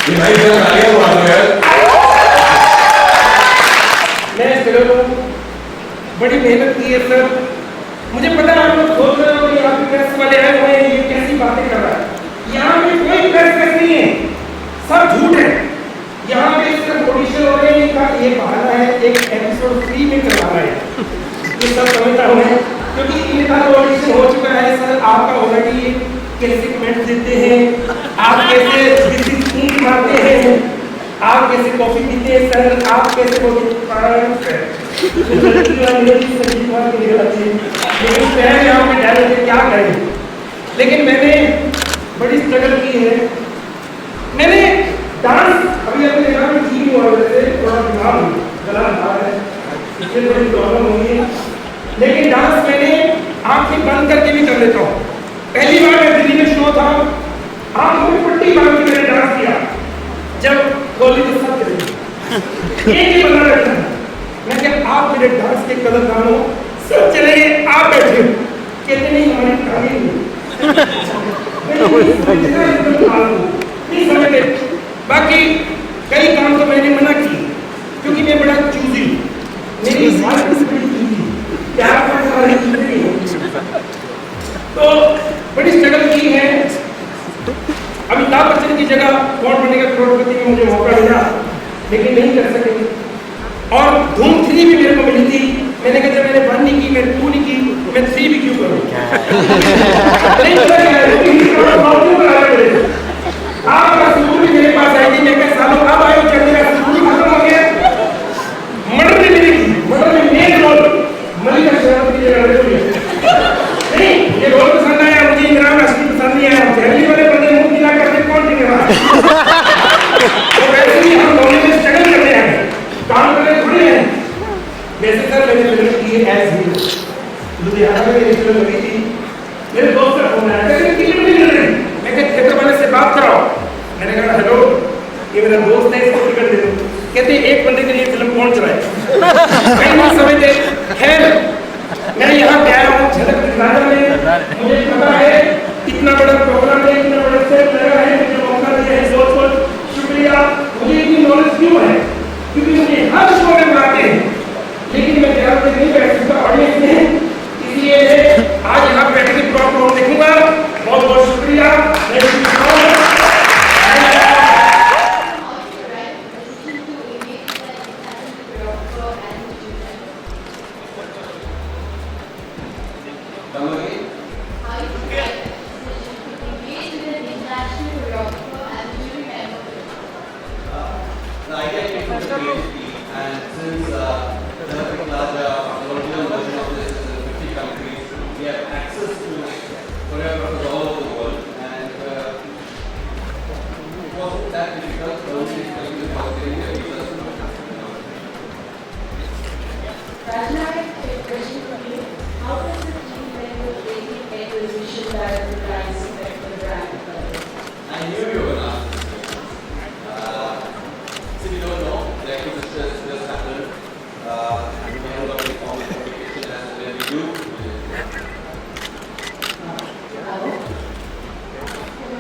ये भाई सर आ गया हुआ तो यार। मैं सर बड़ी मेहनत की है सर। मुझे पता है आप लोग सोच रहे हो कि यहाँ पे प्रेस वाले आए हुए हैं, ये कैसी बातें कर रहा है। यहाँ पे कोई प्रेस नहीं है, सब झूठ है। यहाँ पे सिर्फ ऑडिशन हो रहे हैं, इनका ये बहाना है एक एपिसोड 3 में करवाना है। ये सब समझता हूँ मैं, क्योंकि इनका तो ऑडिशन हो चुका है सर। आपका ऑलरेडी कैसे कमेंट देते हैं, आप कैसे विजिट मारते हैं, आप कैसे कॉफी पीते हैं सर, आप कैसे कॉफी लेकिन मैं यहाँ पे डायरेक्ट क्या करें। लेकिन मैंने बड़ी स्ट्रगल की है। मैंने डांस अभी अपने यहाँ पे ठीक हुआ, वैसे थोड़ा बीमार हूँ, गला खराब है, इसलिए थोड़ी प्रॉब्लम हुई है। लेकिन डांस मैंने आंखें बंद करके भी कर लेता हूँ। पहली बार मैं दिल्ली में शो था, आंखों में पट्टी बांध के मैंने डांस किया। जब खोली तो सब चले एक ही बंदा बैठा था। मैं क्या आप मेरे डांस के कदरदान हो, सब चले गए, आप बैठे हो। कहते नहीं हमारी तारीफ नहीं समझते। बाकी कई काम तो मैंने मना किए, क्योंकि मैं बड़ा चूजी हूँ। मेरी तो बड़ी स्ट्रगल की है। अमिताभ बच्चन की जगह कौन बनेगा करोड़पति में मुझे मौका मिला, लेकिन नहीं कर सके। और धूम 3 भी मेरे को मिली थी। मैंने कहा जब मैंने 1 नहीं की, मैंने 2 नहीं की, मैं 3 भी क्यों करूँ। नहीं पता क्या है, आपका सुकून भी मेरे पास आई थी। मैं क्या सालों अब आए जब मेरा सुकून खत्म हो गया। मर्डर में मिली थी, मर्डर में मेन रोल मलिका शेरावत की जगह नहीं, ये रोल पसंद आया मुझे, इमरान हाशमी पसंद नहीं आया। दिल्ली वाले बंदे मुंह गिला करके कौन जिम्मेवार। तो वैसे ही हम दोनों में स्ट्रगल करते हैं, काम करने थोड़ी हैं। वैसे सर मैंने फिल्म की है एज हीरो, लुधियाना में मेरी फिल्म लगी थी। मेरे दोस्त का फोन आया, कहते टिकट नहीं मिल रही। मैं कहा थिएटर वाले से बात कराओ। मैंने कहा हेलो, ये मेरा दोस्त है, इसको टिकट दे दो। कहते एक बंदे के लिए फिल्म कौन चलाए। कहीं नहीं समझते। खैर मैं यहाँ पे आया हूँ झलक दिखाने में। मुझे पता है इतना बड़ा प्रोग्राम है, इतना बड़ा सेट लगा है, मुझे मौका दिया है, बहुत बहुत शुक्रिया। मुझे इतनी नॉलेज क्यों है, क्योंकि मुझे हर शो में बुलाते हैं, लेकिन मैं ध्यान से नहीं बैठ सकता ऑडियंस में, इसलिए मैं आज यहाँ बैठ के प्रोग्राम देखूंगा। बहुत बहुत शुक्रिया।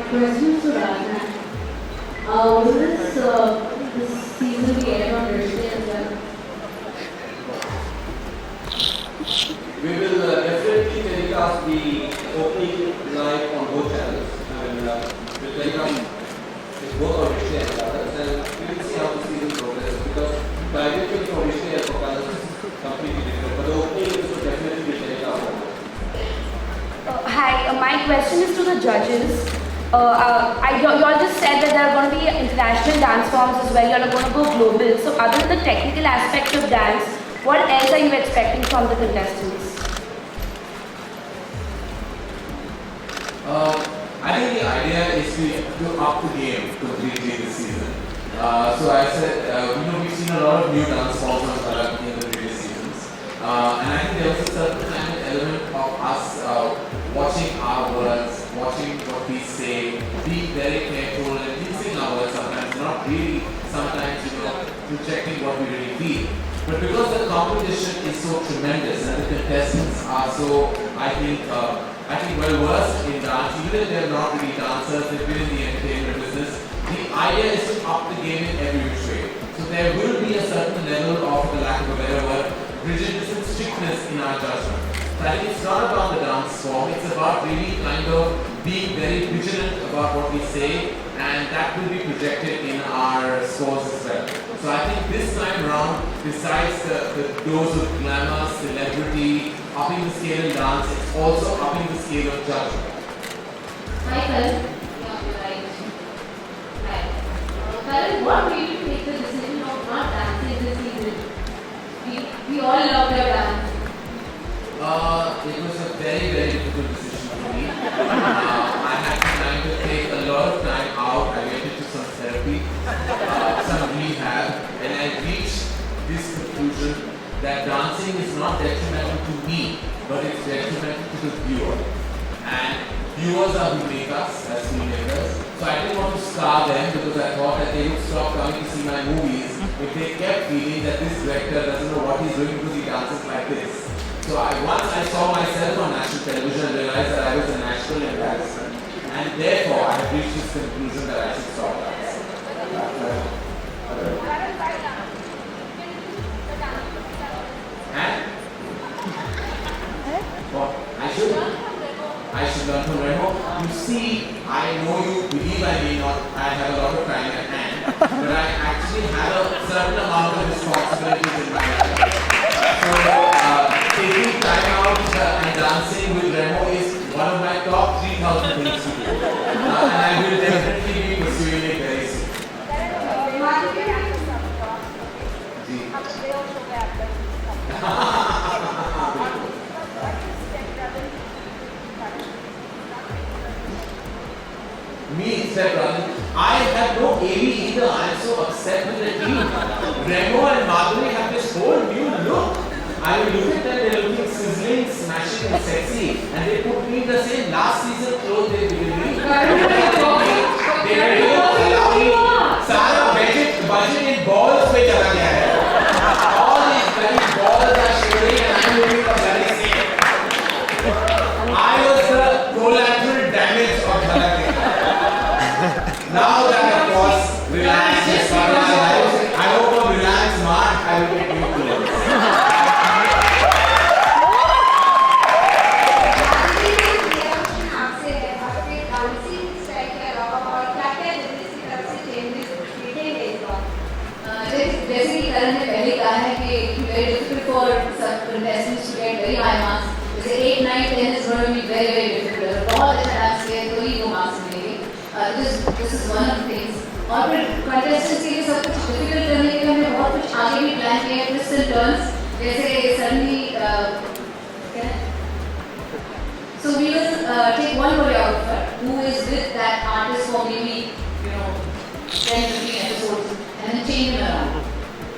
Question to Radha. Will this season be aired on Thursday as well? We will definitely telecast the opening live on both channels. And we'll telecast both on Thursday and Saturday. And we will see how the season progresses, because the identity for Thursday and for Saturday is completely different. But the opening will definitely be telecast on both. Hi, my question is to the judges. You all just said that there are going to be international dance forms as well. You all are going to go global. So other than the technical aspect of dance, what else are you expecting from the contestants? I think the idea is to up the game completely this season. So I said, we've seen a lot of new dance forms on Tarak in the previous seasons. And I think there was a certain kind of element of us watching our words, watching what we say, being very careful and mixing our words sometimes, not really sometimes, projecting what we really feel. But because the competition is so tremendous and the contestants are so, I think well versed in dance, even if they're not really dancers, they've been in the entertainment business, the idea is to up the game in every which way. So there will be a certain level of, for the lack of a better word, rigidness and strictness in our judgment. So I think it's not about the dance form, it's about really kind of being very vigilant about what we say, and that will be projected in our scores as well. So I think this time around, besides the dose of glamour, celebrity, upping the scale in dance, it's also upping the scale of judgment. Michael, yeah, you're right. Right. Karan, what made you take the decision of not dancing this season? We all love your dance. It was a very, very difficult decision for me. I had to kind of take a lot of time out. I went into some therapy, some rehab, and I reached this conclusion that dancing is not detrimental to me, but it's detrimental to the viewer. And viewers are who make us as filmmakers. So I didn't want to scar them because I thought that they would stop coming to see my movies if they kept feeling that this director doesn't know what he's doing because he dances like this. So once I saw myself on national television, I realized that I was a national embarrassment, and therefore I have reached this conclusion that I should stop dancing. And what? I should learn from Remo. You see, I know you believe I may not, I have a lot of time at hand, but I actually have a certain amount of responsibilities in my life. So, taking time out and dancing with Remo is one of my top 3,000 things to do. And I will definitely be pursuing it very soon. Me instead, brother. I have no AV either. I am so upset with the team. Remo and Madhuri have this whole new look. I will look at them, they're looking sizzling, smashing and sexy, and they put me in the same last season clothes they gave me. They were able to allow me सारा budget in balls पे चला गया है. All these bloody balls are shivering and I'm looking the bloody same. I was the collateral damage of Jhalak. Now that of course relaxed is part of my life, I hope on Relax Mart I will get new clothes. जैसे कि करण ने पहले कहा है कि very difficult for some contestants to get very high marks. जैसे 8, 9, 10 is going to be very very difficult. अगर बहुत अच्छा डांस किया तो ही वो marks मिलेंगे. This is one of the things. और फिर contestants के लिए सब कुछ difficult करने के लिए हमने बहुत कुछ आगे भी plan किया है. Twists and turns. जैसे suddenly so we will take one choreographer who is with that artist for maybe 10-15 episodes and then change him around.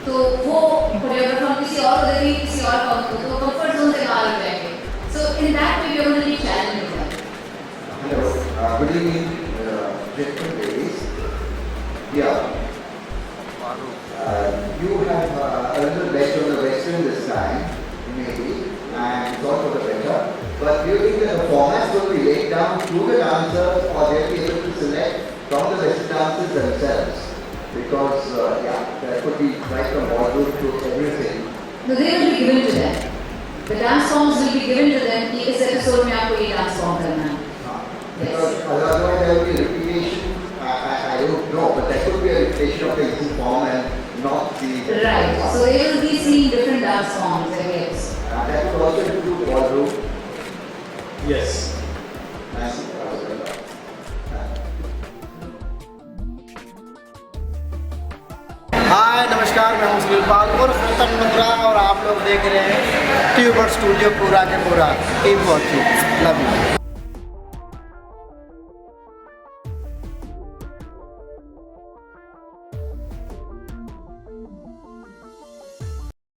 तो वो choreographer हम किसी और को देंगे, किसी और को तो comfort zone से बाहर हो जाएंगे. So in that way we are going to be challenging them. Hello, good evening, different ladies. Yeah. You have a little bit on the western this time, maybe, and thought for the better. But do you think that the formats will be laid down through the dancers, or they'll be able to select from the western dancers themselves? Because, that could be right from ballroom to everything. No, they will be given to them. The dance forms will be given to them. कि इस episode में आपको ये dance form करना है. Because otherwise there will be a repetition. I don't know, but there could be a repetition of the existing form and not the. Right. So they will be seeing different dance forms, I guess. That would also include ballroom. Yes. हाय नमस्कार, मैं हूं सुनील पाल और गौतम लुथरा और आप लोग देख रहे हैं ट्यूबर स्टूडियो पूरा के पूरा. Keep watching, love you.